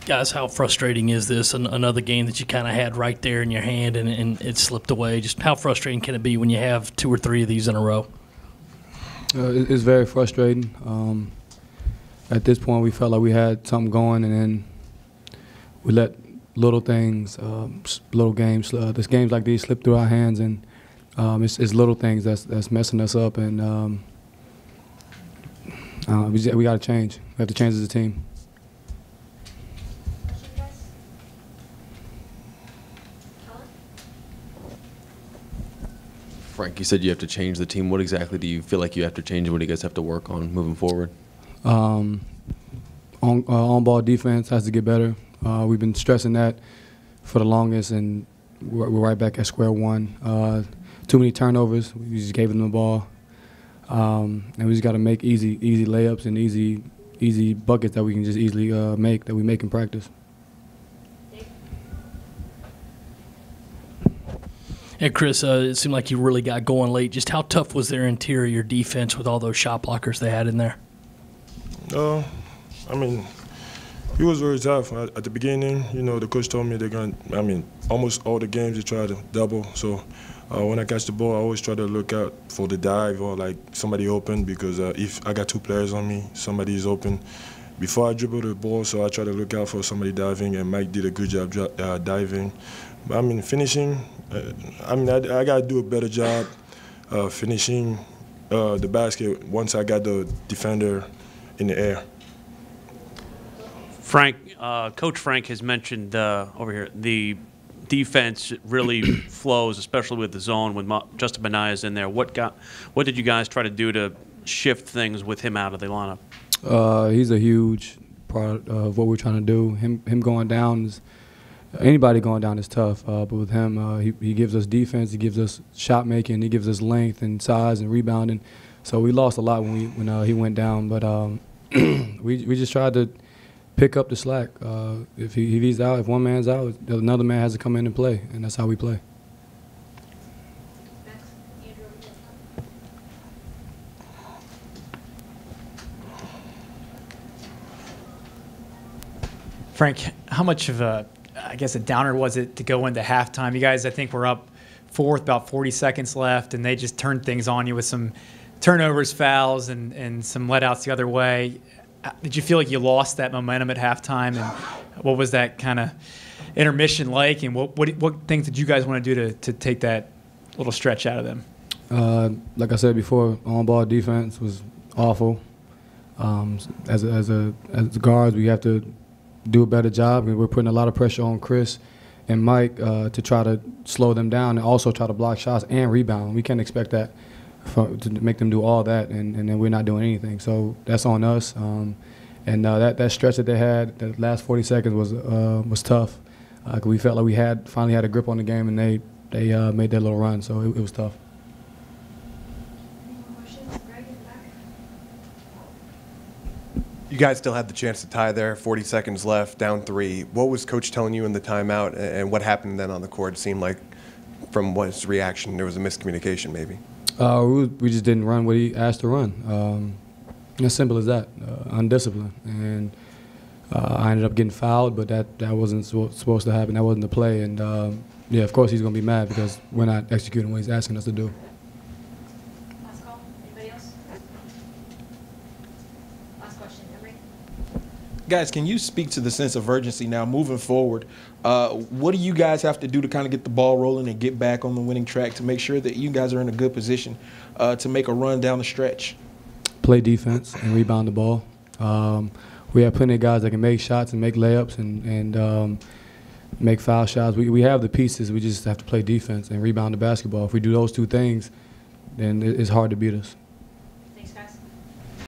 Guys, how frustrating is this? Another game that you kind of had right there in your hand and it slipped away. Just how frustrating can it be when you have 2 or 3 of these in a row? It's very frustrating. At this point, we felt like we had something going, and then we let little things, little games, this games like these slip through our hands, and it's little things that's messing us up, and we got to change. We have to change as a team. Frank, you said you have to change the team. What exactly do you feel like you have to change? What do you guys have to work on moving forward? On-ball defense has to get better. We've been stressing that for the longest, and we're right back at square one. Too many turnovers. We just gave them the ball. And we just got to make easy layups and easy buckets that we can just easily make, that we make in practice. Hey, Chris, it seemed like you really got going late. Just how tough was their interior defense with all those shot blockers they had in there? I mean, it was very tough. At the beginning, you know, the coach told me they're going to, almost all the games they try to double. So when I catch the ball, I always try to look out for the dive or like somebody open, because if I got 2 players on me, somebody is open before I dribble the ball, so I try to look out for somebody diving, and Mike did a good job diving. But finishing, I got to do a better job finishing the basket once I got the defender in the air. Frank, Coach Frank has mentioned over here the defense really flows, especially with the zone when Justin Benaya's in there. What did you guys try to do to shift things with him out of the lineup? He's a huge part of what we're trying to do. Him going down is. Anybody going down is tough, but with him, he gives us defense, he gives us shot making, he gives us length and size and rebounding. So we lost a lot when he went down, but we just tried to pick up the slack. If he's out, if one man's out, another man has to come in and play, and that's how we play. Frank, how much of a downer was it to go into halftime? You guys, I think, were up 4 with about 40 seconds left, and they just turned things on you with some turnovers, fouls, and some letouts the other way. Did you feel like you lost that momentum at halftime, and what was that kind of intermission like, and what things did you guys want to do to take that little stretch out of them? Like I said before, on-ball defense was awful. As guards, we have to do a better job, and we're putting a lot of pressure on Chris and Mike to try to slow them down and also try to block shots and rebound. We can't expect that to make them do all that, and then we're not doing anything. So that's on us. That stretch that they had, the last 40 seconds was tough. We felt like we finally had a grip on the game, and they made that little run. So it was tough. You guys still had the chance to tie there, 40 seconds left, down 3. What was Coach telling you in the timeout, and what happened then on the court? It seemed like from his reaction there was a miscommunication maybe. We just didn't run what he asked to run. As simple as that, undisciplined. And I ended up getting fouled, but that wasn't supposed to happen. That wasn't the play. And, yeah, of course he's going to be mad because we're not executing what he's asking us to do. Last call. Anybody else? Last question. Emery? Guys, can you speak to the sense of urgency now moving forward? What do you guys have to do to kind of get the ball rolling and get back on the winning track to make sure that you guys are in a good position to make a run down the stretch? Play defense and rebound the ball. We have plenty of guys that can make shots and make layups and make foul shots. We have the pieces. We just have to play defense and rebound the basketball. If we do those 2 things, then it's hard to beat us.